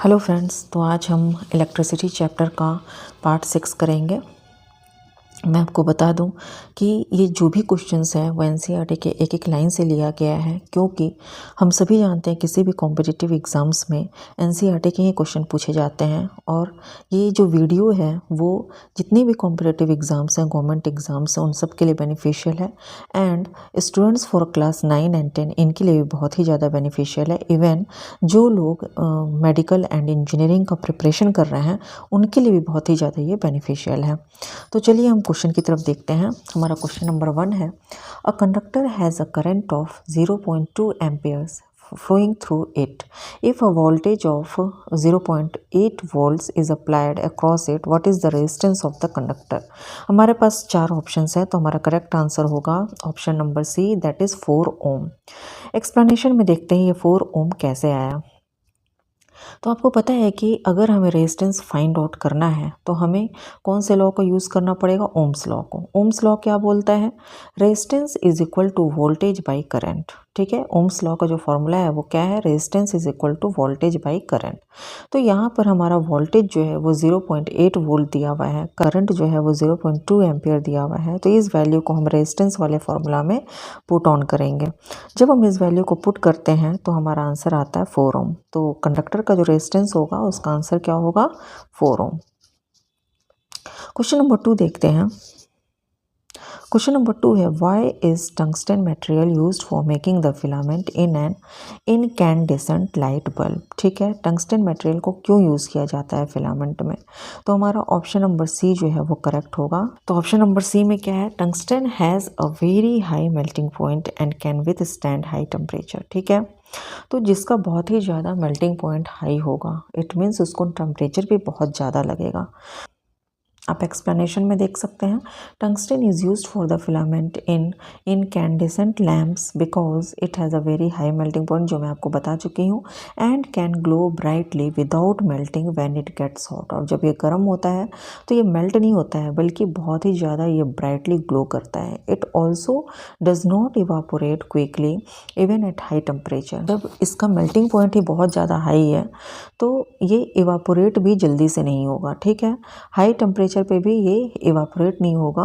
Hello friends, तो आज हम इलेक्ट्रिसिटी चैप्टर का पार्ट 6 करेंगे। मैं आपको बता दूं कि ये जो भी क्वेश्चंस हैं वो एनसीईआरटी के एक एक लाइन से लिया गया है, क्योंकि हम सभी जानते हैं किसी भी कॉम्पिटिटिव एग्ज़ाम्स में एनसीईआरटी के ही क्वेश्चन पूछे जाते हैं। और ये जो वीडियो है वो जितने भी कॉम्पिटिटिव एग्ज़ाम्स हैं, गवर्नमेंट एग्ज़ाम्स हैं, उन सब के लिए बेनिफिशियल है। And students for class 9 and 10 इनके लिए भी बहुत ही ज़्यादा बेनिफिशियल है। इवन जो लोग मेडिकल एंड इंजीनियरिंग का प्रिपरेशन कर रहे हैं उनके लिए भी बहुत ही ज़्यादा ये बेनिफिशियल है। तो चलिए हम क्वेश्चन की तरफ देखते हैं। हमारा क्वेश्चन नंबर 1 है, a conductor has a current of 0.2 amperes flowing through it. If a voltage of 0.8 volts is applied across it, what is the resistance of the conductor? हमारे पास 4 ऑप्शंस हैं, तो हमारा करेक्ट आंसर होगा option number C, that is 4 ohm. Explanation में देखते हैं ये 4 ओम कैसे आया। तो आपको पता है कि अगर हमें रेजिस्टेंस फाइंड आउट करना है तो हमें कौन से लॉ का यूज़ करना पड़ेगा? ओम्स लॉ को। ओम्स लॉ क्या बोलता है? Resistance is equal to voltage by current. ठीक है, ओम्स लॉ का जो फॉर्मूला है वो क्या है? Resistance is equal to voltage by current. तो यहाँ पर हमारा वोल्टेज जो है वो 0.8 वोल्ट दिया हुआ है, करंट जो है वो 0.2 एम्पियर दिया हुआ है। तो इस वैल्यू को हम रेजिस्टेंस वाले फॉर्मूला में पुट ऑन करेंगे। जब हम इस वैल्यू को पुट करते हैं तो हमारा आंसर आता है 4 ओम। तो कंडक्टर का जो रेजिस्टेंस होगा उसका आंसर क्या होगा? 4 ओम। क्वेश्चन नंबर 2 देखते हैं। क्वेश्चन नंबर 2 है, why is tungsten material used for making the filament in an incandescent light bulb. ठीक है, टंगस्टन मटेरियल को क्यों यूज़ किया जाता है फिलामेंट में? तो हमारा ऑप्शन नंबर सी जो है वो करेक्ट होगा। तो ऑप्शन नंबर सी में क्या है? Tungsten has a very high melting point and can withstand high temperature. ठीक है, तो जिसका बहुत ही ज़्यादा मेल्टिंग पॉइंट हाई होगा, इट मीन्स उसको टेम्परेचर भी बहुत ज़्यादा लगेगा। आप एक्सप्लेनेशन में देख सकते हैं, tungsten is used for the filament in incandescent lamps because it has a very high melting point, जो मैं आपको बता चुकी हूँ, and can glow brightly without melting when it gets hot. और जब ये गर्म होता है तो ये मेल्ट नहीं होता है, बल्कि बहुत ही ज़्यादा ये ब्राइटली ग्लो करता है। It also does not evaporate quickly even at high temperature. जब इसका मेल्टिंग पॉइंट ही बहुत ज़्यादा हाई है तो ये इवापोरेट भी जल्दी से नहीं होगा। ठीक है, हाई टेम्परेचर पे भी ये इवापोरेट नहीं होगा,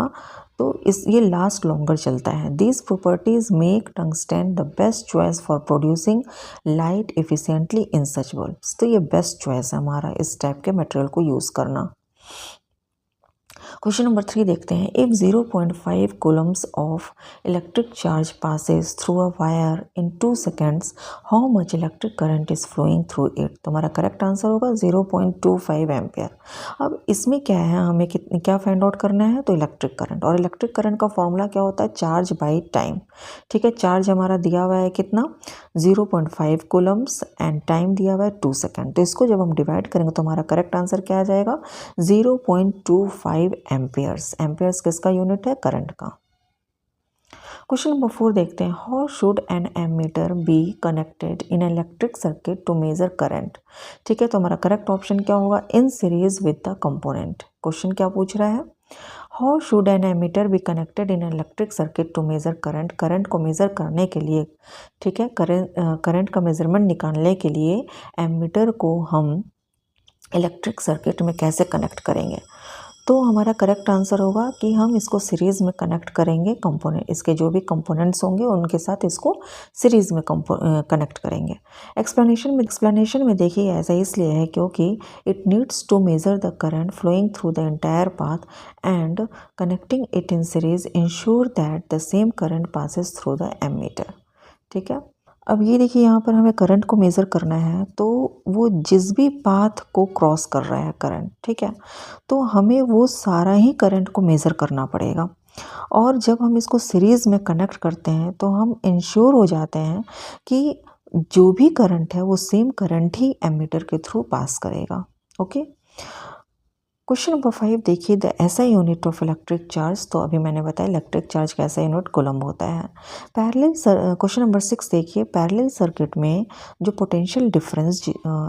तो ये लास्ट लॉन्गर चलता है। These properties make tungsten the best choice for producing light efficiently in such bulbs. तो ये बेस्ट चॉइस है हमारा इस टाइप के मटेरियल को यूज़ करना। क्वेश्चन नंबर 3 देखते हैं, if 0.5 coulombs of electric charge passes through a wire in 2 seconds, how much electric current is flowing through it. तो हमारा करेक्ट आंसर होगा 0.25 एम्पियर। अब इसमें क्या है, हमें क्या फाइंड आउट करना है? तो इलेक्ट्रिक करंट, और इलेक्ट्रिक करंट का फॉर्मूला क्या होता है? Charge by time. ठीक है, चार्ज हमारा दिया हुआ है कितना? 0.5 coulombs एंड टाइम दिया हुआ है 2 सेकेंड। तो इसको जब हम डिवाइड करेंगे तो हमारा करेक्ट आंसर क्या आ जाएगा? 0.25 एम्पियर्स। एम्पियर्स किसका यूनिट है? करंट का। क्वेश्चन नंबर 4 देखते हैं, how should an ammeter be connected in electric circuit to measure current. ठीक है, तो हमारा करेक्ट ऑप्शन क्या होगा? In series with the component. Question क्या पूछ रहा है? How should an ammeter be connected in electric circuit to measure current. Current को मेजर करने के लिए, ठीक है, करंट का मेजरमेंट निकालने के लिए एमीटर को हम इलेक्ट्रिक सर्किट में कैसे कनेक्ट करेंगे? तो हमारा करेक्ट आंसर होगा कि हम इसको सीरीज़ में कनेक्ट करेंगे। कंपोनेंट, इसके जो भी कंपोनेंट्स होंगे उनके साथ इसको सीरीज़ में कनेक्ट करेंगे। एक्सप्लेनेशन में देखिए ऐसा इसलिए है क्योंकि it needs to measure the current flowing through the entire path and connecting it in series ensure that the same current passes through the ammeter. ठीक है, अब ये देखिए यहाँ पर हमें करंट को मेज़र करना है, तो वो जिस भी पाथ को क्रॉस कर रहा है करंट, ठीक है, तो हमें वो सारा ही करंट को मेज़र करना पड़ेगा। और जब हम इसको सीरीज़ में कनेक्ट करते हैं तो हम इंश्योर हो जाते हैं कि जो भी करंट है वो सेम करंट ही एमीटर के थ्रू पास करेगा। ओके, क्वेश्चन नंबर 5 देखिए, the SI unit of electric charge. तो अभी मैंने बताया इलेक्ट्रिक चार्ज का एसआई यूनिट कूलम्ब होता है। क्वेश्चन नंबर 6 देखिए, पैरेलल सर्किट में जो पोटेंशियल डिफरेंस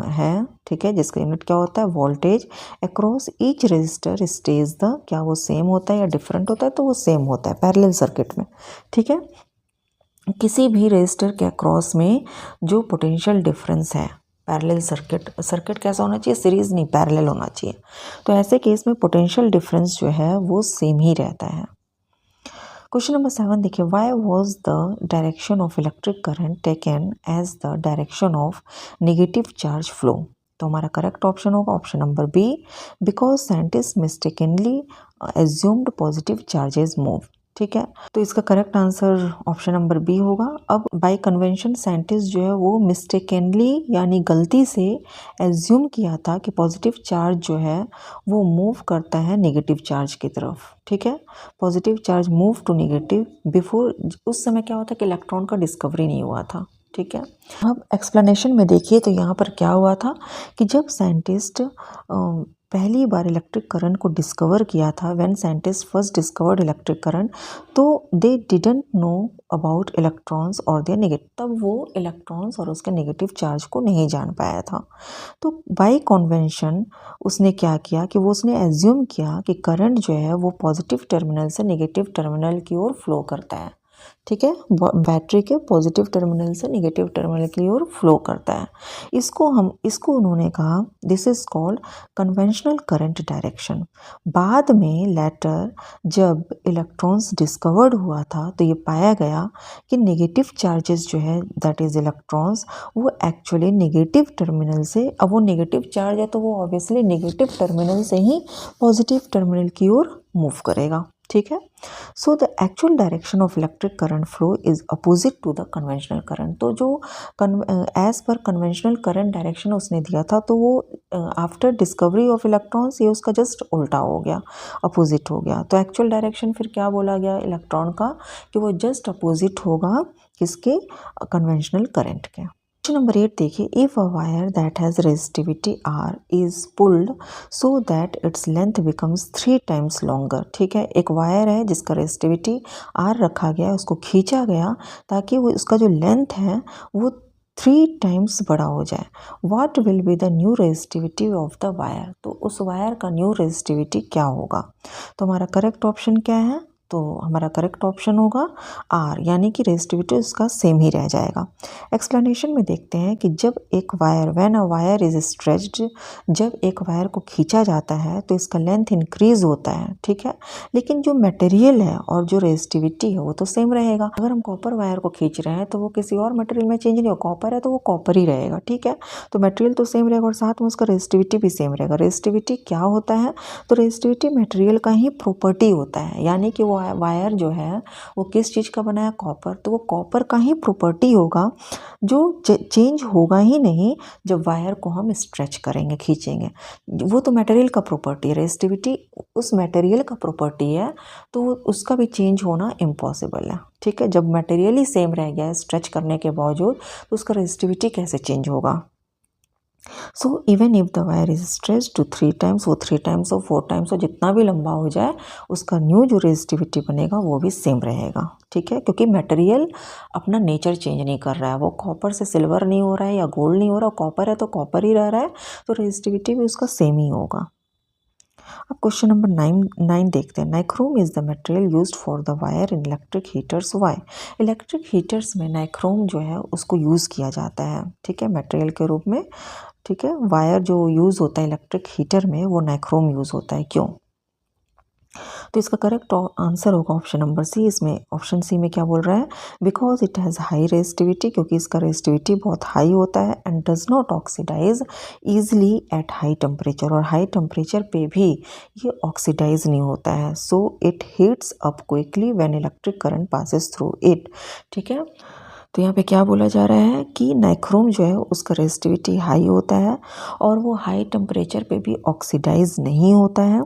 है, ठीक है, जिसका यूनिट क्या होता है? Voltage across each resistor stage the, क्या वो सेम होता है या डिफरेंट होता है? तो वो सेम होता है पैरेलल सर्किट में। ठीक है, किसी भी रजिस्टर के अक्रॉस में जो पोटेंशियल डिफरेंस है, पैरेलल सर्किट कैसा होना चाहिए, सीरीज नहीं पैरेलल होना चाहिए। तो ऐसे केस में पोटेंशियल डिफरेंस जो है वो सेम ही रहता है। क्वेश्चन नंबर 7 देखिए, why was the direction of electric current taken as the direction of negative charge flow. तो हमारा करेक्ट ऑप्शन होगा option number B, because scientist mistakenly assumed positive charges move. ठीक है, तो इसका correct answer option number B होगा। अब bye convention scientist जो है वो मिस्टेकनली यानी गलती से एज्यूम किया था कि पॉजिटिव चार्ज जो है वो मूव करता है नेगेटिव चार्ज की तरफ। ठीक है, positive charge move to negative before, उस समय क्या होता है कि इलेक्ट्रॉन का डिस्कवरी नहीं हुआ था। ठीक है, अब एक्सप्लेनेशन में देखिए तो यहाँ पर क्या हुआ था कि जब साइंटिस्ट पहली बार इलेक्ट्रिक करंट को डिस्कवर किया था, when scientist first discovered electric current, तो they didn't know about electrons और देयर नेगेटिव, तब वो इलेक्ट्रॉन्स और उसके नेगेटिव चार्ज को नहीं जान पाया था। तो बाय कन्वेंशन उसने क्या किया कि वो उसने एज्यूम किया कि करंट जो है वो पॉजिटिव टर्मिनल से नेगेटिव टर्मिनल की ओर फ्लो करता है। ठीक है, बैटरी के पॉजिटिव टर्मिनल से नेगेटिव टर्मिनल की ओर फ्लो करता है। इसको उन्होंने कहा this is called conventional current direction. बाद में लेटर जब इलेक्ट्रॉन्स डिस्कवर्ड हुआ था तो ये पाया गया कि नेगेटिव चार्जेस जो है दैट इज इलेक्ट्रॉन्स, वो एक्चुअली नेगेटिव टर्मिनल से, अब वो नेगेटिव चार्ज है तो वो ऑब्वियसली नेगेटिव टर्मिनल से ही पॉजिटिव टर्मिनल की ओर मूव करेगा। ठीक है, so the actual direction of electric current flow is opposite to the conventional current. तो जो as per conventional current direction उसने दिया था तो वो आफ्टर डिस्कवरी ऑफ इलेक्ट्रॉन्स ये उसका जस्ट उल्टा हो गया, अपोजिट हो गया। तो एक्चुअल डायरेक्शन फिर क्या बोला गया इलेक्ट्रॉन का कि वो जस्ट अपोजिट होगा किसके, कन्वेंशनल करंट के। क्वेश्चन नंबर 8 देखिए, if a wire that has resistivity R is pulled so that its length becomes 3 times longer. ठीक है, एक वायर है जिसका रेजिस्टिविटी R रखा गया, उसको खींचा गया ताकि वो उसका जो लेंथ है वो 3 टाइम्स बड़ा हो जाए। What will be the new resistivity of the wire. तो उस वायर का न्यू रेजिस्टिविटी क्या होगा। तो हमारा करेक्ट ऑप्शन क्या है, तो हमारा करेक्ट ऑप्शन होगा R, यानी कि रेजिस्टिविटी उसका सेम ही रह जाएगा। एक्सप्लेनेशन में देखते हैं कि जब एक wire, when a wire is stretched, जब एक वायर को खींचा जाता है तो इसका लेंथ इंक्रीज होता है। ठीक है, लेकिन जो मटेरियल है और जो रेजिस्टिविटी है वो तो सेम रहेगा। अगर हम कॉपर वायर को खींच रहे हैं तो वो किसी और मटेरियल में चेंज नहीं हो, कॉपर है तो वो कॉपर ही रहेगा। ठीक है, तो मटेरियल तो सेम रहेगा और साथ में उसका रेजिस्टिविटी भी सेम रहेगा। रेजिस्टिविटी क्या होता है, तो रेजिस्टिविटी मटेरियल का ही प्रॉपर्टी होता है, यानी कि वो वायर जो है वो किस चीज़ का बना है, कॉपर, तो वो कॉपर का ही प्रॉपर्टी होगा जो चेंज होगा ही नहीं जब वायर को हम स्ट्रेच करेंगे, खींचेंगे। वो तो मटेरियल का प्रॉपर्टी है, रेजिस्टिविटी उस मटेरियल का प्रॉपर्टी है तो उसका भी चेंज होना इम्पॉसिबल है। ठीक है, जब मटेरियल ही सेम रह गया है स्ट्रेच करने के बावजूद तो उसका रेजिस्टिविटी कैसे चेंज होगा। So even if the wire is stretch to 3 times, वो 3 टाइम्स और 4 टाइम्स और जितना भी लंबा हो जाए उसका न्यू जो रेजिस्टिविटी बनेगा वो भी सेम रहेगा। ठीक है, क्योंकि मटेरियल अपना नेचर चेंज नहीं कर रहा है, वो कॉपर से सिल्वर नहीं हो रहा है या गोल्ड नहीं हो रहा, कॉपर है तो कॉपर ही रह रहा है, तो रेजिस्टिविटी भी उसका सेम ही होगा। अब क्वेश्चन नंबर 9 देखते हैं। Nichrome is the material used for the wire in electric heaters, why. Electric heaters में नाइक्रोम जो है उसको यूज़ किया जाता है। ठीक है, मटेरियल के रूप में। ठीक है, वायर जो यूज़ होता है इलेक्ट्रिक हीटर में वो नाइक्रोम यूज़ होता है, क्यों। तो इसका करेक्ट आंसर होगा ऑप्शन नंबर सी। इसमें ऑप्शन सी में क्या बोल रहा है, because it has high resistivity, क्योंकि इसका रेजिस्टिविटी बहुत हाई होता है, and does not oxidize easily at high temperature, और हाई टेम्परेचर पे भी ये ऑक्सीडाइज नहीं होता है। So it heats up quickly when electric current passes through it. ठीक है, तो यहाँ पे क्या बोला जा रहा है कि नाइक्रोम जो है उसका रेजिस्टिविटी हाई होता है और वो हाई टेम्परेचर पे भी ऑक्सीडाइज नहीं होता है,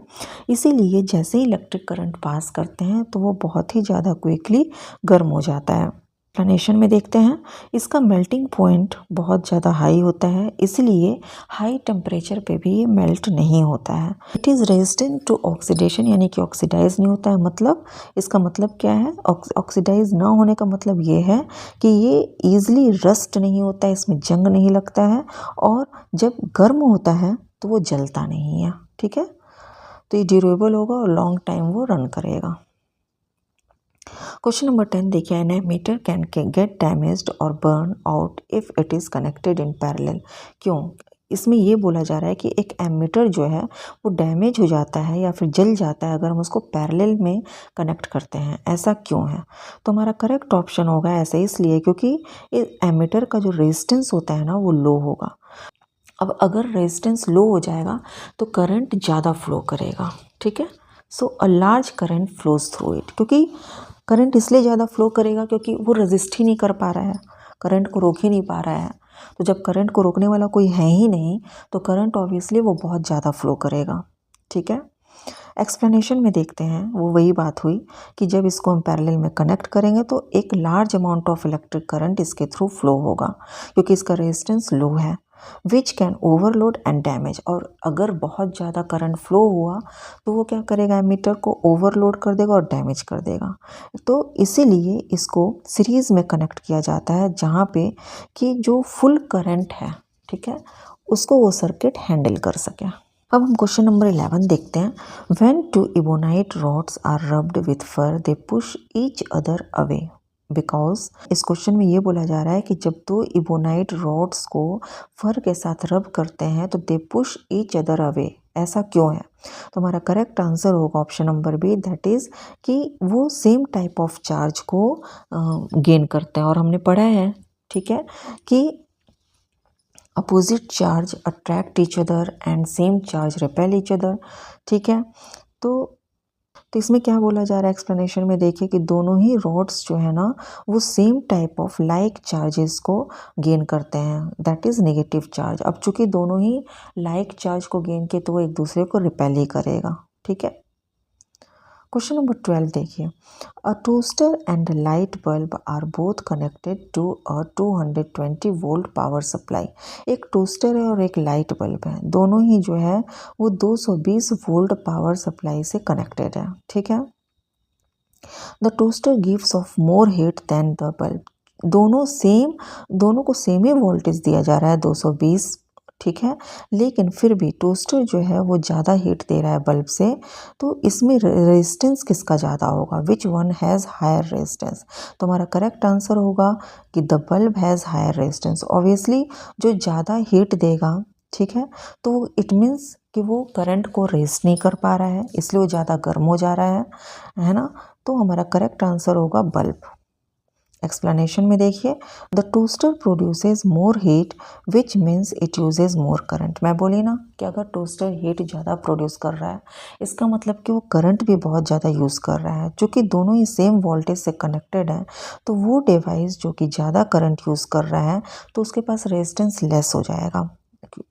इसीलिए जैसे ही इलेक्ट्रिक करंट पास करते हैं तो वो बहुत ही ज़्यादा क्विकली गर्म हो जाता है। एक्सप्लेनेशन में देखते हैं, इसका मेल्टिंग पॉइंट बहुत ज़्यादा हाई होता है, इसलिए हाई टेम्परेचर पे भी ये मेल्ट नहीं होता है। It is resistant to oxidation, यानी कि ऑक्सीडाइज नहीं होता है। मतलब इसका मतलब क्या है, ऑक्सीडाइज ना होने का मतलब ये है कि ये ईजिली रस्ट नहीं होता है, इसमें जंग नहीं लगता है, और जब गर्म होता है तो वो जलता नहीं है। ठीक है, तो ये ड्यूरेबल होगा और लॉन्ग टाइम वो रन करेगा। क्वेश्चन नंबर 10 देखिए, an ammeter can get damaged और burn out if it is connected in parallel. क्यों? इसमें ये बोला जा रहा है कि एक एमीटर जो है वो डैमेज हो जाता है या फिर जल जाता है अगर हम उसको पैरेलल में कनेक्ट करते हैं। ऐसा क्यों है? तो हमारा करेक्ट ऑप्शन होगा ऐसे इसलिए क्योंकि एमीटर का जो रेजिस्टेंस होता है ना वो लो होगा। अब अगर रेजिस्टेंस लो हो जाएगा तो करंट ज़्यादा फ्लो करेगा, ठीक है। So a large current flows through it, क्योंकि करंट इसलिए ज़्यादा फ्लो करेगा क्योंकि वो रेजिस्ट ही नहीं कर पा रहा है, करंट को रोक ही नहीं पा रहा है। तो जब करंट को रोकने वाला कोई है ही नहीं तो करंट ऑब्वियसली वो बहुत ज़्यादा फ्लो करेगा, ठीक है। एक्सप्लेनेशन में देखते हैं, वो वही बात हुई कि जब इसको हम पैरेलल में कनेक्ट करेंगे तो एक large amount of electric current इसके थ्रू फ्लो होगा क्योंकि इसका रेजिस्टेंस लो है, which can overload and damage. और अगर बहुत ज़्यादा करंट फ्लो हुआ तो वो क्या करेगा, एमीटर को ओवरलोड कर देगा और डैमेज कर देगा। तो इसीलिए इसको सीरीज़ में कनेक्ट किया जाता है जहाँ पे कि जो फुल करंट है, ठीक है, उसको वो सर्किट हैंडल कर सके। अब हम क्वेश्चन नंबर 11 देखते हैं। When two ebonite rods are rubbed with fur they push each other away because. इस क्वेश्चन में ये बोला जा रहा है कि जब दो इबोनाइट रॉड्स को फर के साथ रब करते हैं तो they push each other away. ऐसा क्यों है? तो हमारा करेक्ट आंसर होगा option number B, that is कि वो सेम टाइप ऑफ चार्ज को गेन करते हैं। और हमने पढ़ा है, ठीक है, कि opposite charge attract each other and same charge repel each other, ठीक है। तो इसमें क्या बोला जा रहा है एक्सप्लेनेशन में, देखिए कि दोनों ही रॉड्स जो है ना वो same type of like charges को गेन करते हैं, दैट इज़ नेगेटिव चार्ज। अब चूंकि दोनों ही लाइक चार्ज को गेन किए तो वो एक दूसरे को रिपेल ही करेगा, ठीक है। क्वेश्चन नंबर 12 देखिए, a toaster and light bulb are both connected to a 220 volt power supply. एक टोस्टर है और एक लाइट बल्ब है, दोनों ही जो है वो 220 वोल्ट पावर सप्लाई से कनेक्टेड है, ठीक है। The toaster gives off more heat than the bulb. दोनों को सेम ही वोल्टेज दिया जा रहा है 220, ठीक है, लेकिन फिर भी टोस्टर जो है वो ज़्यादा हीट दे रहा है बल्ब से। तो इसमें रेजिस्टेंस किसका ज़्यादा होगा, which one has higher resistance. तो हमारा करेक्ट आंसर होगा कि the bulb has higher resistance. Obviously जो ज़्यादा हीट देगा, ठीक है, तो इट मीन्स कि वो करंट को रेजिस्ट नहीं कर पा रहा है, इसलिए वो ज़्यादा गर्म हो जा रहा है ना। तो हमारा करेक्ट आंसर होगा बल्ब। एक्सप्लेनेशन में देखिए, the toaster produces more heat which means it uses more current. मैं बोली ना कि अगर टोस्टर हीट ज़्यादा प्रोड्यूस कर रहा है इसका मतलब कि वो करंट भी बहुत ज़्यादा यूज़ कर रहा है। चूँकि दोनों ही सेम वोल्टेज से कनेक्टेड है तो वो डिवाइस जो कि ज़्यादा करंट यूज़ कर रहा है तो उसके पास रेजिस्टेंस लेस हो जाएगा।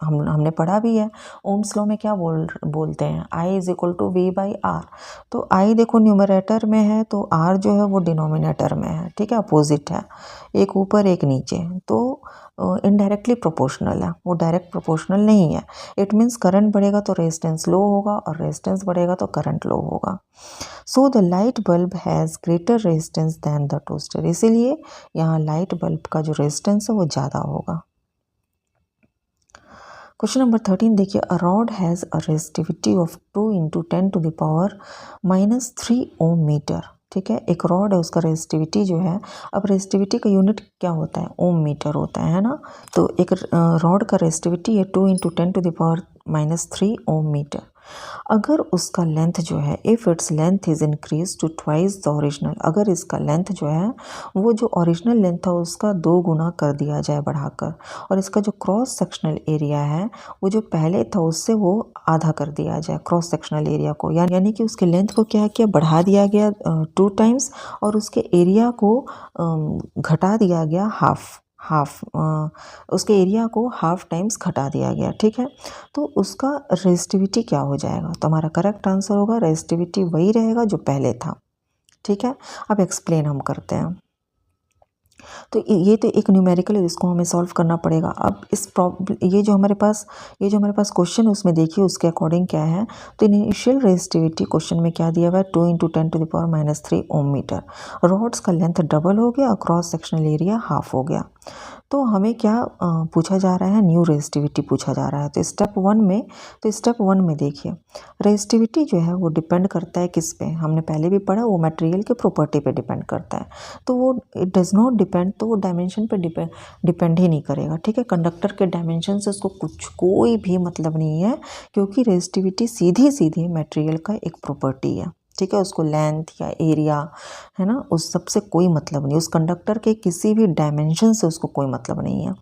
हमने पढ़ा भी है, ओम्स लॉ में क्या बोलते हैं, I is equal to V by R. तो आई देखो न्यूमरेटर में है तो आर जो है वो डिनोमिनेटर में है, ठीक है, अपोजिट है, एक ऊपर एक नीचे। तो इनडायरेक्टली प्रोपोर्शनल है, वो डायरेक्ट प्रोपोर्शनल नहीं है। इट मीन्स करंट बढ़ेगा तो रेजिस्टेंस लो होगा और रेजिस्टेंस बढ़ेगा तो करंट लो होगा। So the light bulb has greater resistance than the toaster, इसीलिए यहाँ लाइट बल्ब का जो रेजिस्टेंस है वो ज़्यादा होगा। क्वेश्चन नंबर 13 देखिए, a rod has a resistivity of 2 × 10⁻³ ohm meter, ठीक है। एक रॉड है, उसका रेजिस्टिविटी जो है, अब रेजिस्टिविटी का यूनिट क्या होता है, ओम मीटर होता है ना। तो एक रॉड का रेजिस्टिविटी है 2 × 10⁻³ ओम मीटर। अगर उसका लेंथ जो है, if it's length is increase to twice the original, अगर इसका लेंथ जो है वो जो ओरिजिनल लेंथ था उसका 2 गुना कर दिया जाए बढ़ाकर, और इसका जो क्रॉस सेक्शनल एरिया है वो जो पहले था उससे वो आधा कर दिया जाए क्रॉस सेक्शनल एरिया को, यानी कि उसके लेंथ को क्या किया, बढ़ा दिया गया 2 टाइम्स और उसके एरिया को घटा दिया गया उसके एरिया को हाफ टाइम्स घटा दिया गया, ठीक है। तो उसका रेजिस्टिविटी क्या हो जाएगा, तो हमारा करेक्ट आंसर होगा रेजिस्टिविटी वही रहेगा जो पहले था, ठीक है। अब एक्सप्लेन हम करते हैं। तो ये तो एक न्यूमेरिकल है, इसको हमें सॉल्व करना पड़ेगा। अब ये जो हमारे पास क्वेश्चन है उसमें देखिए उसके अकॉर्डिंग क्या है। तो इनिशियल रेजिस्टिविटी क्वेश्चन में क्या दिया हुआ है, 2 × 10⁻³ ओम मीटर। रॉड्स का लेंथ डबल हो गया और क्रॉस सेक्शनल एरिया हाफ हो गया। तो हमें क्या पूछा जा रहा है, न्यू रेजिस्टिविटी पूछा जा रहा है। तो स्टेप वन में देखिए रेजिस्टिविटी जो है वो डिपेंड करता है किस पे, हमने पहले भी पढ़ा, वो मटेरियल के प्रॉपर्टी पे डिपेंड करता है। तो वो इट डज़ नॉट डिपेंड, तो वो डायमेंशन पे डिपेंड ही नहीं करेगा, ठीक है। कंडक्टर के डायमेंशन से उसको कोई भी मतलब नहीं है, क्योंकि रेजिस्टिविटी सीधी सीधी मटेरियल का एक प्रॉपर्टी है, ठीक है। उसको लेंथ या एरिया है ना, उस सब से कोई मतलब नहीं, उस कंडक्टर के किसी भी डायमेंशन से उसको कोई मतलब नहीं है।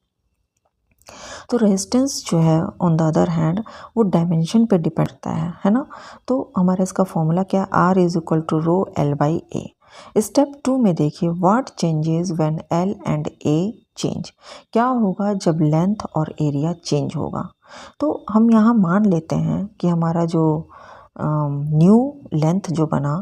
तो रेजिस्टेंस जो है ऑन द अदर हैंड वो डायमेंशन पे डिपेंड करता है ना। तो हमारा इसका फॉर्मूला क्या है, R is equal to rho L by A. Step 2 में देखिए what changes when L and A change, क्या होगा जब लेंथ और एरिया चेंज होगा। तो हम यहाँ मान लेते हैं कि हमारा जो न्यू लेंथ जो बना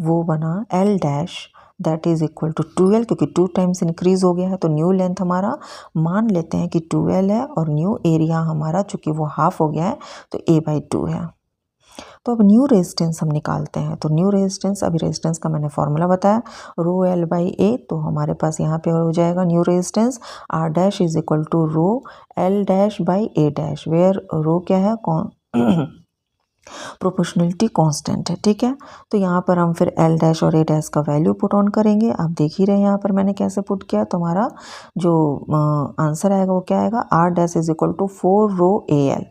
वो बना L dash that is equal to 2L, क्योंकि 2 टाइम्स इंक्रीज़ हो गया है। तो न्यू लेंथ हमारा मान लेते हैं कि 2L है, और न्यू एरिया हमारा चूँकि वो हाफ हो गया है तो A/2 है। तो अब न्यू रेजिस्टेंस हम निकालते हैं। तो न्यू रेजिस्टेंस, अभी रेजिस्टेंस का मैंने फॉर्मूला बताया, रो L बाई ए। तो हमारे पास यहाँ पे हो जाएगा new resistance R dash is equal to rho L dash by A dash, where rho क्या है, प्रोपोर्शनलिटी कांस्टेंट है, ठीक है। तो यहाँ पर हम फिर L डैश और A डैश का वैल्यू पुट ऑन करेंगे। आप देख ही रहे हैं यहाँ पर मैंने कैसे पुट किया। तो हमारा जो आंसर आएगा वो क्या आएगा, R dash is equal to 4 rho AL।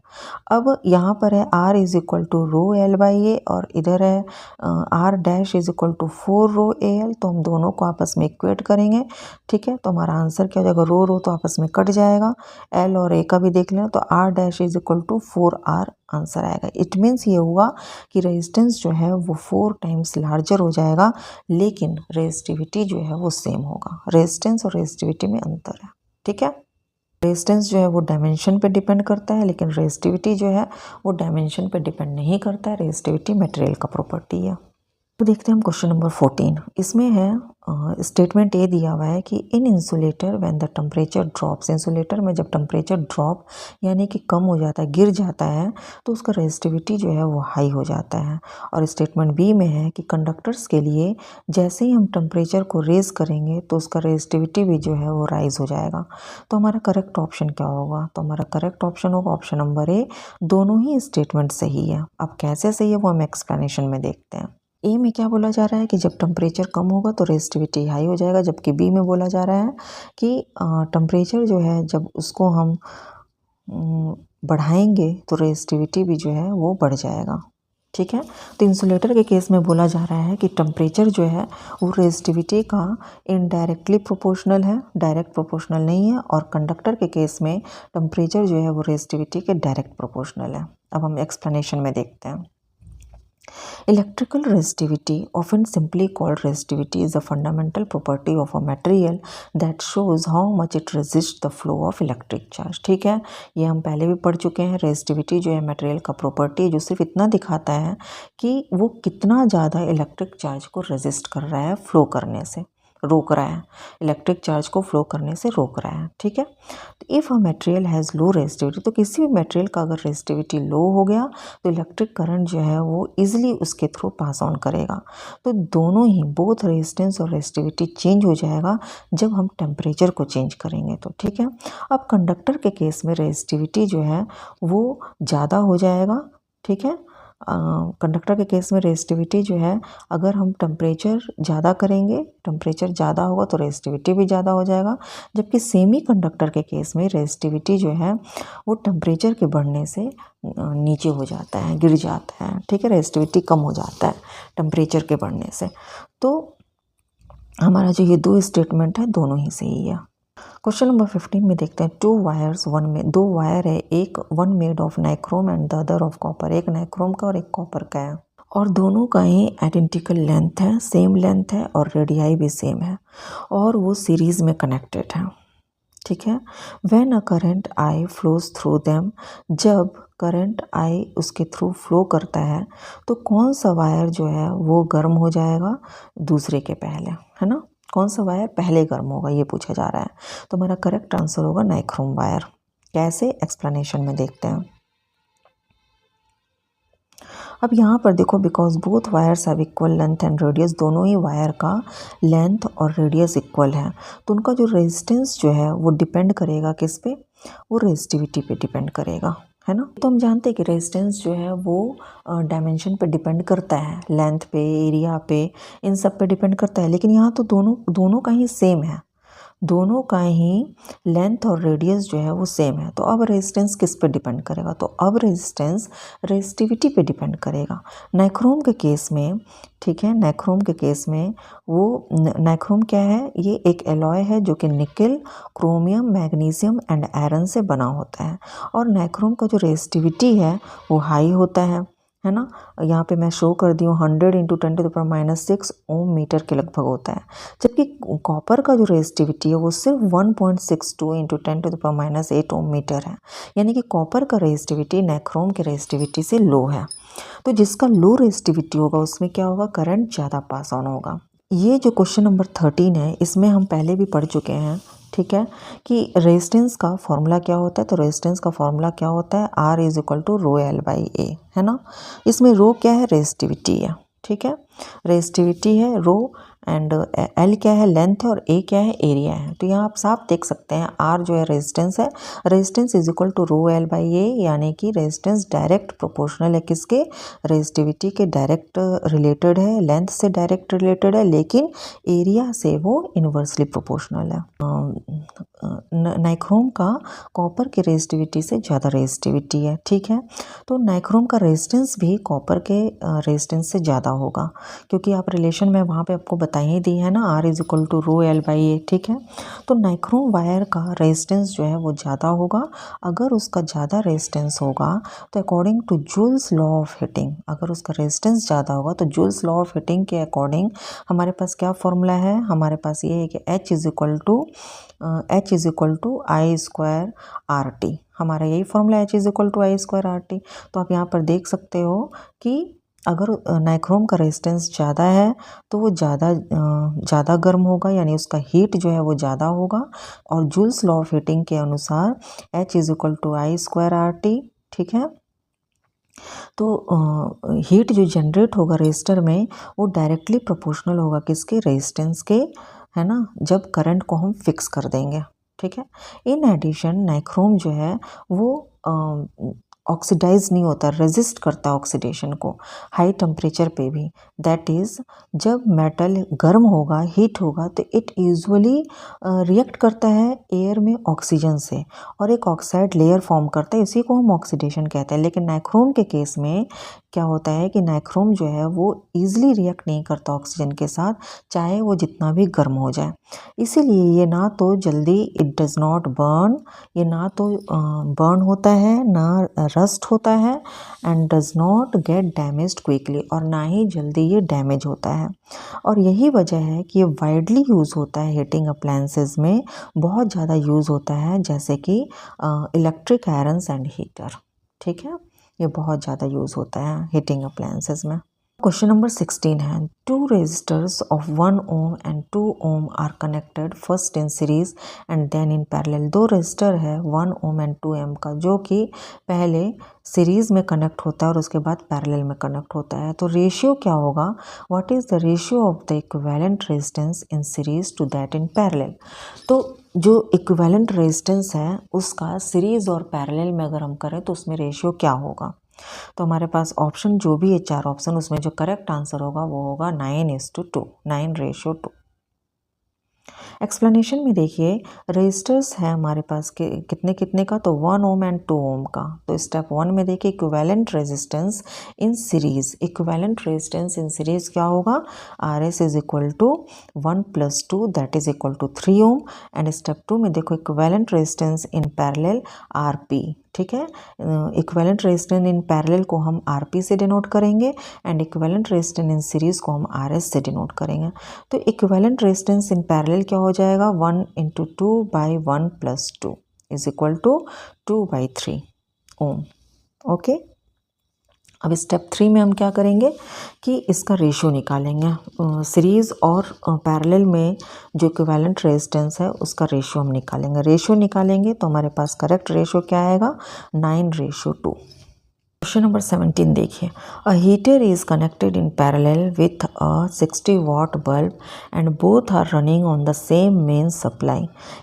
अब यहाँ पर है R is equal to rho L by A, और इधर है R dash is equal to 4 rho AL। तो हम दोनों को आपस में इक्वेट करेंगे, ठीक है। तो हमारा आंसर क्या हो जाएगा, रो तो आपस में कट जाएगा, L और A का भी देख लें। तो R dash is equal to 4R answer आएगा। इट मीन्स ये हुआ कि रेजिस्टेंस जो है वो 4 टाइम्स लार्जर हो जाएगा, लेकिन रेजिस्टिविटी जो है वो सेम होगा। रेजिस्टेंस और रेजिस्टिविटी में अंतर है, ठीक है। रेजिस्टेंस जो है वो डायमेंशन पे डिपेंड करता है, लेकिन रेजिस्टिविटी जो है वो डायमेंशन पे डिपेंड नहीं करता है। रेजिस्टिविटी मटेरियल का प्रॉपर्टी है। तो देखते हैं हम क्वेश्चन नंबर 14। इसमें है स्टेटमेंट ये दिया हुआ है कि in insulator when the temperature drops, insulator में जब टेम्परेचर ड्रॉप यानी कि कम हो जाता है, गिर जाता है, तो उसका रेजिस्टिविटी जो है वो हाई हो जाता है। और स्टेटमेंट बी में है कि कंडक्टर्स के लिए जैसे ही हम टेम्परेचर को रेज करेंगे तो उसका रेजिस्टिविटी भी जो है वो राइज हो जाएगा। तो हमारा करेक्ट ऑप्शन क्या होगा, तो हमारा करेक्ट ऑप्शन होगा ऑप्शन नंबर ए। दोनों ही स्टेटमेंट सही है। अब कैसे सही है वो हम एक्सप्लेनेशन में देखते हैं। ए में क्या बोला जा रहा है कि जब टेम्परेचर कम होगा तो रेजिस्टिविटी हाई हो जाएगा, जबकि बी में बोला जा रहा है कि टेम्परेचर जो है जब उसको हम बढ़ाएंगे तो रेजिस्टिविटी भी जो है वो बढ़ जाएगा, ठीक है। तो इंसुलेटर के केस में बोला जा रहा है कि टेम्परेचर जो है वो रेजिस्टिविटी का इनडायरेक्टली प्रोपोर्शनल है, डायरेक्ट प्रोपोर्शनल नहीं है। और कंडक्टर के केस में टेम्परेचर जो है वो रेजिस्टिविटी के डायरेक्ट प्रोपोर्शनल है। अब हम एक्सप्लेनेशन में देखते हैं। Electrical resistivity, often simply called resistivity, is a fundamental property of a material that shows how much it resists the flow of electric charge। ठीक है, ये हम पहले भी पढ़ चुके हैं। रेजिस्टिविटी जो है मटेरियल का प्रॉपर्टी है जो सिर्फ इतना दिखाता है कि वो कितना ज़्यादा इलेक्ट्रिक चार्ज को रेजिस्ट कर रहा है, फ्लो करने से रोक रहा है, इलेक्ट्रिक चार्ज को फ्लो करने से रोक रहा है, ठीक है। तो if a material has low resistivity, तो किसी भी मटेरियल का अगर रेजिस्टिविटी लो हो गया तो इलेक्ट्रिक करंट जो है वो इजीली उसके थ्रू पास ऑन करेगा। तो दोनों ही बोथ रेजिस्टेंस और रेजिस्टिविटी चेंज हो जाएगा जब हम टेम्परेचर को चेंज करेंगे, तो ठीक है। अब कंडक्टर के केस में रेजिस्टिविटी जो है वो ज़्यादा हो जाएगा, ठीक है। कंडक्टर के केस में रेजिस्टिविटी जो है अगर हम टेम्परेचर ज़्यादा करेंगे, टेम्परेचर ज़्यादा होगा तो रेजिस्टिविटी भी ज़्यादा हो जाएगा। जबकि सेमी कंडक्टर के केस में रेजिस्टिविटी जो है वो टेम्परेचर के बढ़ने से नीचे हो जाता है, गिर जाता है, ठीक है। रेजिस्टिविटी कम हो जाता है टेम्परेचर के बढ़ने से। तो हमारा जो ये दो स्टेटमेंट है दोनों ही सही है। क्वेश्चन नंबर 15 में देखते हैं टू वायर्स, दो वायर है, एक one made of nichrome and the other of copper, एक नाइक्रोम का और एक कॉपर का है, और दोनों का ही आइडेंटिकल लेंथ है, सेम लेंथ है और रेडियाई भी सेम है, और वो सीरीज में कनेक्टेड है, ठीक है। When a current I flows through them, जब करंट आई उसके थ्रू फ्लो करता है तो कौन सा वायर जो है वो गर्म हो जाएगा दूसरे के पहले, है ना। कौन सा वायर पहले गर्म होगा ये पूछा जा रहा है। तो हमारा करेक्ट आंसर होगा नाइक्रोम वायर। कैसे, एक्सप्लेनेशन में देखते हैं। अब यहाँ पर देखो, because both wires have equal length and radius, दोनों ही वायर का लेंथ और रेडियस इक्वल है, तो उनका जो रेजिस्टेंस जो है वो डिपेंड करेगा किस पे, वो रेजिस्टिविटी पे डिपेंड करेगा, है ना। तो हम जानते हैं कि रेजिस्टेंस जो है वो डायमेंशन पे डिपेंड करता है, लेंथ पे, एरिया पे, इन सब पे डिपेंड करता है, लेकिन यहाँ तो दोनों का ही सेम है, दोनों का ही लेंथ और रेडियस जो है वो सेम है। तो अब रेजिस्टेंस किस पे डिपेंड करेगा, तो अब रेजिस्टेंस रेजिस्टिविटी पे डिपेंड करेगा। नाइक्रोम के केस में, ठीक है, नाइक्रोम के केस में वो नाइक्रोम क्या है, ये एक एलॉय है जो कि nickel, chromium, magnesium and iron से बना होता है, और नाइक्रोम का जो रेजिस्टिविटी है वो हाई होता है ना। यहाँ पे मैं शो कर दी हूँ 100 इंटू 10⁻⁶ ओम मीटर के लगभग होता है, जबकि कॉपर का जो रेजिस्टिविटी है वो सिर्फ 1.62 इंटू 10⁻8 ओम मीटर है, यानी कि कॉपर का रेजिस्टिविटी नाइक्रोम के रेजिस्टिविटी से लो है। तो जिसका लो रेजिस्टिविटी होगा उसमें क्या होगा, करंट ज़्यादा पास ऑन होगा। ये जो क्वेश्चन नंबर 13 है इसमें हम पहले भी पढ़ चुके हैं, ठीक है, कि रेजिस्टेंस का फॉर्मूला क्या होता है। तो रेजिस्टेंस का फॉर्मूला क्या होता है, R is equal to rho L by A, है ना। इसमें रो क्या है, रेजिस्टिविटी है, ठीक है, रेजिस्टिविटी है रो, एंड एल क्या है, लेंथ है, और ए क्या है, एरिया है। तो यहाँ आप साफ देख सकते हैं आर जो है रेजिस्टेंस है, resistance is equal to rho L by A, यानी कि रेजिस्टेंस डायरेक्ट प्रोपोर्शनल है किसके, रेजिस्टिविटी के डायरेक्ट रिलेटेड है, लेंथ से डायरेक्ट रिलेटेड है, लेकिन एरिया से वो इन्वर्सली प्रोपोर्शनल है। नाइक्रोम का कॉपर की रेजिस्टिविटी से ज़्यादा रेजिस्टिविटी है, ठीक है। तो नाइक्रोम का रेजिस्टेंस भी कॉपर के रेजिस्टेंस से ज़्यादा होगा, क्योंकि आप रिलेशन में वहाँ पे आपको बताई ही दी है ना, R is equal to rho L by A, ठीक है। तो नाइक्रोम वायर का रेजिस्टेंस जो है वो ज़्यादा होगा। अगर उसका ज़्यादा रेजिस्टेंस होगा तो according to Joule's law of heating, अगर उसका रेजिस्टेंस ज़्यादा होगा तो जूल्स लॉ ऑफ हीटिंग के अकॉर्डिंग हमारे पास क्या फॉर्मूला है, हमारे पास ये है कि H is equal to I square R T, हमारा यही formula H is equal to I square R T. तो आप यहाँ पर देख सकते हो कि अगर नाइक्रोम का रेजिस्टेंस ज़्यादा है तो वो ज़्यादा गर्म होगा, यानी उसका हीट जो है वो ज़्यादा होगा, और जूल्स लॉ ऑफ हीटिंग के अनुसार H is equal to I square R T, ठीक है। तो हीट जो जनरेट होगा रेजिस्टर में वो डायरेक्टली प्रोपोर्शनल होगा किसके, रेजिस्टेंस के, है ना, जब करंट को हम फिक्स कर देंगे, ठीक है। इन एडिशन नाइक्रोम जो है वो ऑक्सीडाइज नहीं होता, रेजिस्ट करता है ऑक्सीडेशन को हाई टेम्परेचर पे भी। दैट इज़ जब मेटल गर्म होगा, हीट होगा, तो इट यूजुअली रिएक्ट करता है एयर में ऑक्सीजन से और एक ऑक्साइड लेयर फॉर्म करता है, इसी को हम ऑक्सीडेशन कहते हैं। लेकिन नाइक्रोम के केस में क्या होता है कि नाइक्रोम जो है वो ईजिली रिएक्ट नहीं करता ऑक्सीजन के साथ, चाहे वो जितना भी गर्म हो जाए। इसीलिए ये ना तो जल्दी, इट डज नॉट बर्न, ये ना तो बर्न होता है, ना रस्ट होता है, and does not gate damaged quickly, और ना ही जल्दी ये डैमेज होता है। और यही वजह है कि ये वाइडली यूज़ होता है हीटिंग अप्लायंसेस में, बहुत ज़्यादा यूज़ होता है, जैसे कि इलेक्ट्रिक आयरन्स एंड हीटर, ठीक है, ये बहुत ज़्यादा यूज़ होता है हीटिंग अप्लायंसेस में। क्वेश्चन नंबर 16 है, two resistors of 1 ohm and 2 ohm are connected first in series and then in parallel. दो रेजिस्टर है 1 ओम एंड 2 ओम का, जो कि पहले सीरीज़ में कनेक्ट होता है और उसके बाद पैरेलल में कनेक्ट होता है। तो रेशियो क्या होगा, what is the ratio of the equivalent resistance in series to that in parallel. तो जो इक्विवेलेंट रेजिस्टेंस है उसका सीरीज़ और पैरेलल में अगर हम करें तो उसमें रेशियो क्या होगा। तो हमारे पास ऑप्शन जो भी है 4 ऑप्शन, उसमें जो करेक्ट आंसर होगा वो होगा 9:2, 9:2। एक्सप्लेनेशन में देखिए, रेजिस्टर्स है हमारे पास के कितने कितने का, तो 1 ओम एंड 2 ओम का। तो स्टेप 1 में देखिए equivalent resistance in series, equivalent resistance in series क्या होगा, R S is equal to 1 + 2 that is equal to 3 ohm. And step 2 में देखो equivalent resistance in parallel R P, ठीक है। इक्विवेलेंट रेजिस्टेंस इन पैरेलल को हम आर पी से denote करेंगे and equivalent resistance in series को हम आर एस से डिनोट करेंगे। तो इक्विवेलेंट रेजिस्टेंस इन पैरेलल क्या हो जाएगा, 1 × 2/1 + 2 is equal to 2/3 ohm. Okay, अब स्टेप 3 में हम क्या करेंगे कि इसका रेशियो निकालेंगे, सीरीज़ और पैरेलल में जो इक्विवेलेंट रेजिस्टेंस है उसका रेशियो हम निकालेंगे। रेशियो निकालेंगे तो हमारे पास करेक्ट रेशियो क्या आएगा, 9:2। क्वेश्चन नंबर 17 देखिए, अ heater is connected in parallel with a 60 watt bulb and both are running on the same main supply.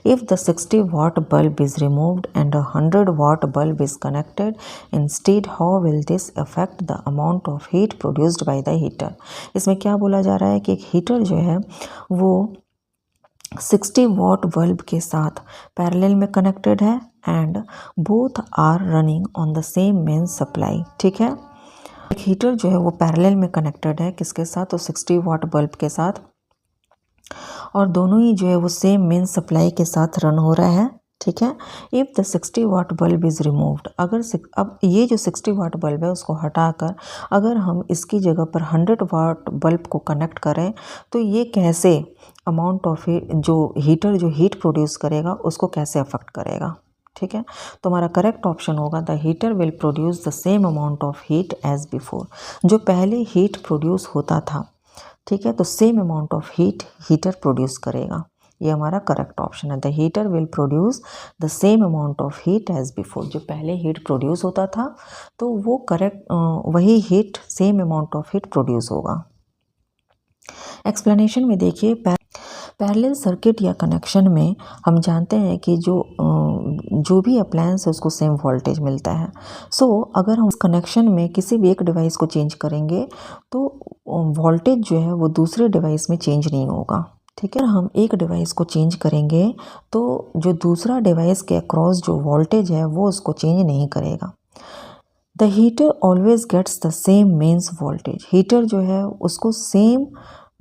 If the 60 watt bulb is removed and a 100 watt bulb is connected instead, how will this affect the amount of heat produced by the heater? इसमें क्या बोला जा रहा है कि एक heater जो है वो 60 वॉट बल्ब के साथ पैरेलल में कनेक्टेड है and both are running on the same main supply. ठीक है, एक हीटर जो है वो पैरेलल में कनेक्टेड है किसके साथ, तो 60 वॉट बल्ब के साथ, और दोनों ही जो है वो सेम मेन सप्लाई के साथ रन हो रहा है। ठीक है, if the 60 watt bulb is removed, अगर अब ये जो 60 वाट बल्ब है उसको हटाकर अगर हम इसकी जगह पर 100 वाट बल्ब को कनेक्ट करें तो ये कैसे अमाउंट ऑफ जो हीटर जो हीट प्रोड्यूस करेगा उसको कैसे अफेक्ट करेगा। ठीक है, तो हमारा करेक्ट ऑप्शन होगा the heater will produce the same amount of heat as before. जो पहले हीट प्रोड्यूस होता था, ठीक है, तो same amount of heat heater produce करेगा। ये हमारा करेक्ट ऑप्शन है, the heater will produce the same amount of heat as before. जो पहले हीट प्रोड्यूस होता था तो वो करेक्ट वही heat same amount of heat produce होगा। एक्सप्लेनेशन में देखिए, पैरेलल सर्किट या कनेक्शन में हम जानते हैं कि जो भी अप्लायंस है उसको सेम वोल्टेज मिलता है। सो अगर हम उस कनेक्शन में किसी भी एक डिवाइस को चेंज करेंगे तो वोल्टेज जो है वो दूसरे डिवाइस में चेंज नहीं होगा। ठीक है, हम एक डिवाइस को चेंज करेंगे तो जो दूसरा डिवाइस के अक्रॉस जो वोल्टेज है वो उसको चेंज नहीं करेगा। The heater always gets the same mains voltage, heater जो है उसको सेम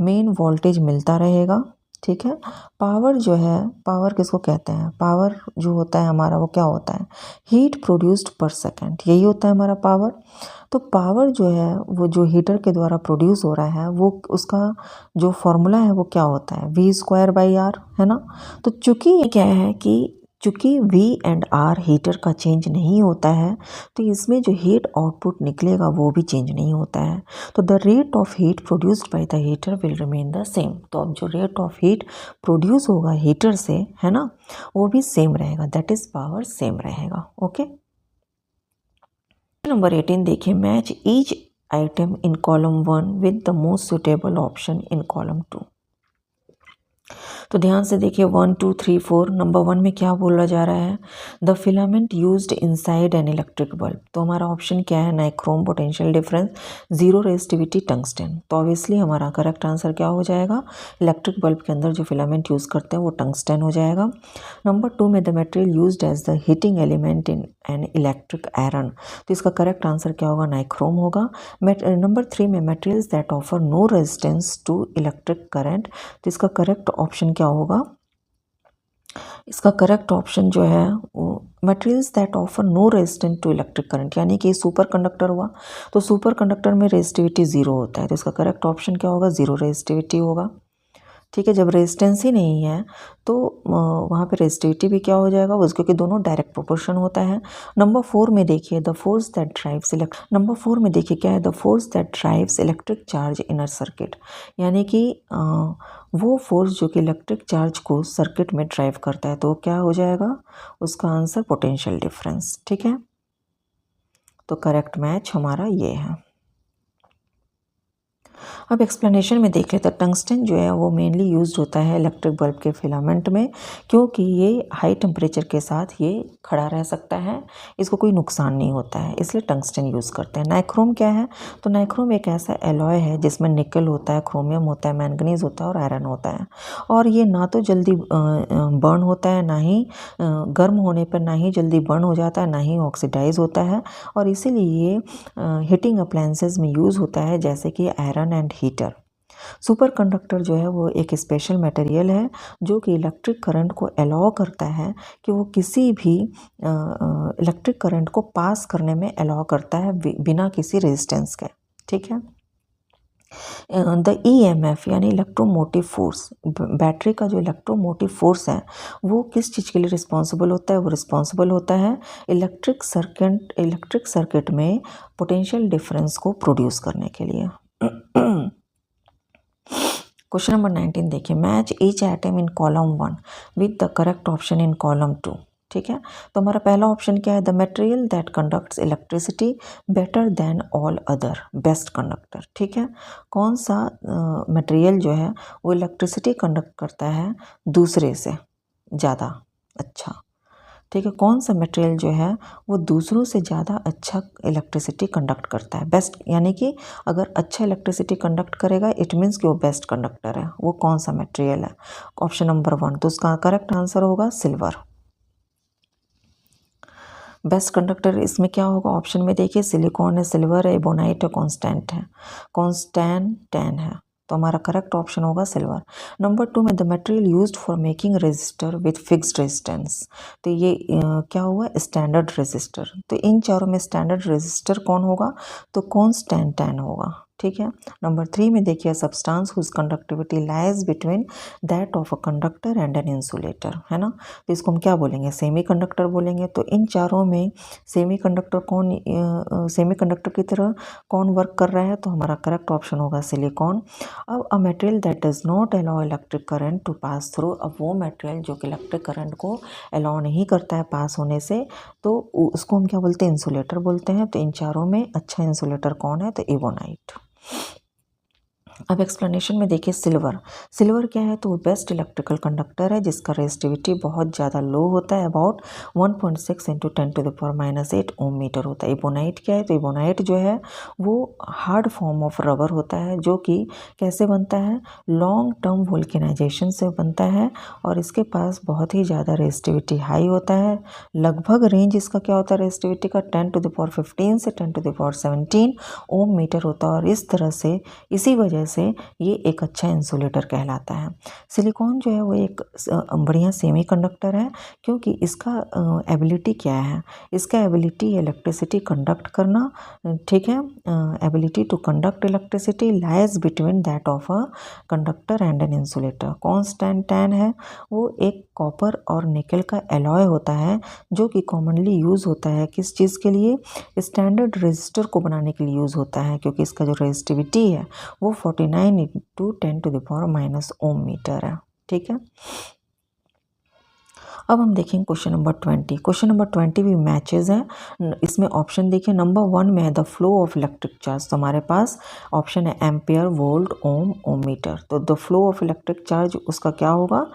मेन वोल्टेज मिलता रहेगा। ठीक है, पावर जो है, पावर किसको कहते हैं, पावर जो होता है हमारा वो क्या होता है, हीट प्रोड्यूस्ड पर सेकेंड, यही होता है हमारा पावर। तो पावर जो है वो जो हीटर के द्वारा प्रोड्यूस हो रहा है वो उसका जो फॉर्मूला है वो क्या होता है, V²/R, है ना। तो चूंकि ये क्या है कि चूँकि V एंड R हीटर का चेंज नहीं होता है तो इसमें जो हीट आउटपुट निकलेगा वो भी चेंज नहीं होता है। तो the rate of heat produced by the heater will remain the same. तो अब जो रेट ऑफ हीट प्रोड्यूस होगा हीटर से, है ना, वो भी सेम रहेगा, दैट इज पावर सेम रहेगा। ओके, नंबर 18 देखिए, match each item in column 1 with the most suitable option in column 2। तो ध्यान से देखिए 1 2 3 4। नंबर 1 में क्या बोला जा रहा है, the filament used inside an electric bulb. तो हमारा ऑप्शन क्या है, nichrome, potential difference, zero resistivity, tungsten. तो ऑब्वियसली हमारा करेक्ट आंसर क्या हो जाएगा, इलेक्ट्रिक बल्ब के अंदर जो फिलामेंट यूज़ करते हैं वो टंगस्टन हो जाएगा। नंबर 2 में the material used as the heating element in an electric iron. तो इसका करेक्ट आंसर क्या होगा, नाइक्रोम होगा। नंबर 3 में materials that offer no resistance to electric current. तो इसका करेक्ट ऑप्शन क्या होगा, इसका करेक्ट ऑप्शन जो है materials that offer no resistance to electric current, यानी कि सुपर कंडक्टर हुआ। तो सुपर कंडक्टर में रेजिस्टिविटी जीरो होता है, तो इसका करेक्ट ऑप्शन क्या होगा, जीरो रेजिस्टिविटी होगा। ठीक है, जब रेजिस्टेंस ही नहीं है तो वहाँ पे रेजिस्टिविटी भी क्या हो जाएगा, वो क्योंकि दोनों डायरेक्ट प्रोपोर्शन होता है। नंबर 4 में देखिए, the force that drives number 4 में देखिए क्या है, the force that drives electric charge in a circuit, यानी कि वो फोर्स जो कि इलेक्ट्रिक चार्ज को सर्किट में ड्राइव करता है, तो क्या हो जाएगा, उसका आंसर पोटेंशियल डिफरेंस। ठीक है, तो करेक्ट मैच हमारा ये है। अब एक्सप्लेनेशन में देख लेते हैं, टंगस्टन जो है वो मेनली यूज्ड होता है इलेक्ट्रिक बल्ब के फिलामेंट में, क्योंकि ये हाई टेम्परेचर के साथ ये खड़ा रह सकता है, इसको कोई नुकसान नहीं होता है, इसलिए टंगस्टन यूज़ करते हैं। नाइक्रोम क्या है, तो नाइक्रोम एक ऐसा एलॉय है जिसमें निकल होता है, क्रोमियम होता है, मैंगनीज होता है और आयरन होता है, और ये ना तो जल्दी बर्न होता है, ना ही गर्म होने पर ना ही जल्दी बर्न हो जाता है, ना ही ऑक्सीडाइज होता है, और इसीलिए ये हीटिंग अप्लायंसेस में यूज़ होता है, जैसे कि iron and heater. Super conductor जो है वो एक स्पेशल मटेरियल है जो कि इलेक्ट्रिक करंट को अलाउ करता है कि वो किसी भी इलेक्ट्रिक करंट को पास करने में अलाउ करता है बिना किसी रेजिस्टेंस के। ठीक है, द EMF यानी इलेक्ट्रोमोटिव फोर्स, बैटरी का जो इलेक्ट्रोमोटिव फोर्स है वो किस चीज़ के लिए रिस्पॉन्सिबल होता है, वो रिस्पॉन्सिबल होता है इलेक्ट्रिक सर्किट में पोटेंशियल डिफरेंस को प्रोड्यूस करने के लिए। क्वेश्चन नंबर 19 देखिए, match each item in column 1 with the correct option in column 2। ठीक है। तो हमारा पहला ऑप्शन क्या है, the material that conducts electricity better than all other, best conductor. ठीक है, कौन सा मटेरियल जो है वो इलेक्ट्रिसिटी कंडक्ट करता है दूसरे से ज़्यादा अच्छा। ठीक है, कौन सा मटेरियल जो है वो दूसरों से ज़्यादा अच्छा इलेक्ट्रिसिटी कंडक्ट करता है, बेस्ट, यानी कि अगर अच्छा इलेक्ट्रिसिटी कंडक्ट करेगा इट मीन्स कि वो बेस्ट कंडक्टर है, वो कौन सा मटेरियल है। ऑप्शन नंबर 1, तो उसका करेक्ट आंसर होगा सिल्वर। बेस्ट कंडक्टर इसमें क्या होगा, ऑप्शन में देखिए सिलिकॉन है, सिल्वर है, एबोनाइट है, कॉन्स्टेंट है, कॉन्स्टेंटेन है, तो हमारा करेक्ट ऑप्शन होगा सिल्वर। नंबर 2 में the material used for making resistor with fixed resistance, तो ये क्या हुआ, स्टैंडर्ड रेजिस्टर। तो इन चारों में स्टैंडर्ड रेजिस्टर कौन होगा, तो कॉन्स्टेंटेन होगा। ठीक है। नंबर 3 में देखिए substance whose conductivity lies between that of a conductor and an insulator, है ना, तो इसको हम क्या बोलेंगे, सेमी कंडक्टर बोलेंगे। तो इन चारों में सेमी कंडक्टर सेमी कंडक्टर की तरह कौन वर्क कर रहा है, तो हमारा करेक्ट ऑप्शन होगा सिलिकॉन। अब a material that does not allow electric current to pass through, अब वो मटेरियल जो कि इलेक्ट्रिक करंट को अलाउ नहीं करता है पास होने से, तो उसको हम क्या बोलते हैं, इंसुलेटर बोलते हैं। तो इन चारों में अच्छा इंसुलेटर कौन है, तो एबोनाइट। अब एक्सप्लेनेशन में देखिए सिल्वर, सिल्वर क्या है, तो वो बेस्ट इलेक्ट्रिकल कंडक्टर है जिसका रेजिस्टिविटी बहुत ज़्यादा लो होता है, अबाउट 1.6 × 10⁻⁸ ओम मीटर होता है। इबोनाइट क्या है, तो इबोनाइट जो है वो हार्ड फॉर्म ऑफ रबर होता है, जो कि कैसे बनता है, लॉन्ग टर्म वोल्केनाइजेशन से बनता है, और इसके पास बहुत ही ज़्यादा रेजिस्टिविटी हाई होता है। लगभग रेंज इसका क्या होता है रेजिस्टिविटी का, 10⁻15 से 10⁻17 ओम मीटर होता है, और इस तरह से इसी वजह से ये एक अच्छा इंसुलेटर कहलाता है। सिलिकॉन जो है वो एक बढ़िया सेमी कंडक्टर है, क्योंकि इसका एबिलिटी क्या है, इसका एबिलिटी इलेक्ट्रिसिटी कंडक्ट करना, ठीक है, ability to conduct electricity lies between that of a conductor and an insulator. Constantan है वो एक कॉपर और निकल का एलॉय होता है, जो कि कॉमनली यूज़ होता है किस चीज़ के लिए, स्टैंडर्ड रेजिस्टर को बनाने के लिए यूज़ होता है, क्योंकि इसका जो रेजिस्टिविटी है वो 49 × 10⁻⁻ ओम मीटर है। ठीक है। अब हम देखेंगे क्वेश्चन नंबर 20। क्वेश्चन नंबर 20 भी मैचेस है। इसमें ऑप्शन देखिए, नंबर 1 में है the flow of electric charge, तो हमारे पास ऑप्शन है एम्पियर, वोल्ट, ओम, ओम मीटर। तो the flow of electric charge उसका क्या होगा,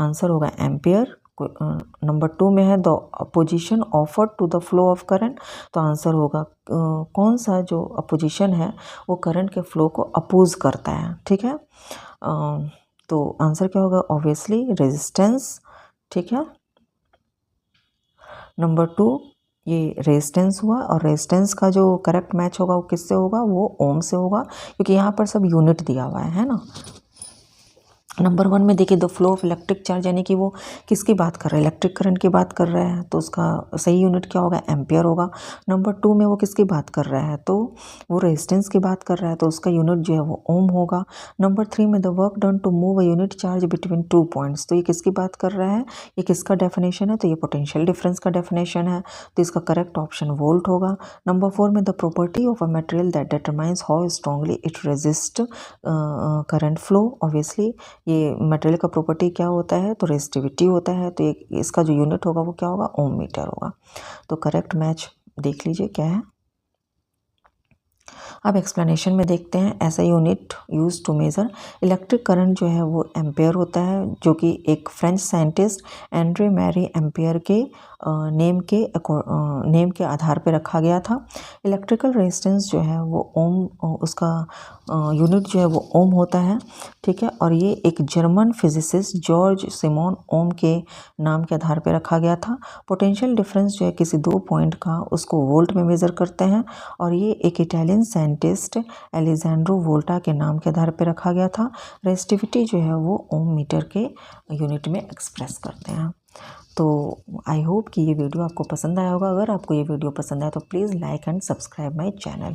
आंसर होगा एम्पियर। नंबर 2 में है the opposition offered to the flow of current, तो आंसर होगा कौन सा जो अपोजिशन है वो करंट के फ्लो को अपोज करता है। ठीक है, तो आंसर क्या होगा, ऑब्वियसली रेजिस्टेंस। ठीक है, नंबर 2 ये रेजिस्टेंस हुआ, और रेजिस्टेंस का जो करेक्ट मैच होगा वो किससे होगा, वो ओम से होगा, क्योंकि यहाँ पर सब यूनिट दिया हुआ है ना। नंबर 1 में देखिए the flow of electric charge, यानी कि वो किसकी बात कर रहा है, इलेक्ट्रिक करंट की बात कर रहा है, तो उसका सही यूनिट क्या होगा, एम्पियर होगा। नंबर 2 में वो किसकी बात कर रहा है, तो वो रेजिस्टेंस की बात कर रहा है, तो उसका यूनिट जो है वो ओम होगा। नंबर 3 में the work done to move a unit charge between 2 points, तो ये किसकी बात कर रहा है, ये किसका डेफिनेशन है, तो ये पोटेंशियल डिफरेंस का डेफिनेशन है, तो इसका करेक्ट ऑप्शन वोल्ट होगा। नंबर 4 में the property of a material that determines how strongly it resist current flow, obviously ये मटेरियल का प्रॉपर्टी क्या होता है, तो रेजिस्टिविटी होता है, तो इसका जो यूनिट होगा वो क्या होगा, ओम मीटर होगा। तो करेक्ट मैच देख लीजिए क्या है। अब एक्सप्लेनेशन में देखते हैं, ऐसा unit use to measure electric current जो है वो एम्पेयर होता है, जो कि एक French scientist Andre Marie Ampere के नेम के आधार पर रखा गया था। इलेक्ट्रिकल रेजिस्टेंस जो है वो ओम, उसका यूनिट जो है वो ओम होता है। ठीक है, और ये एक जर्मन फिजिसिस्ट जॉर्ज सिमोन ओम के नाम के आधार पर रखा गया था। पोटेंशियल डिफरेंस जो है किसी 2 पॉइंट का, उसको वोल्ट में मेज़र करते हैं, और ये एक इटालियन साइंटिस्ट एलेजेंड्रो वोल्टा के नाम के आधार पर रखा गया था। रेजिस्टिविटी जो है वो ओम मीटर के यूनिट में एक्सप्रेस करते हैं। तो आई होप कि ये वीडियो आपको पसंद आया होगा। अगर आपको ये वीडियो पसंद आया तो please like and subscribe my channel.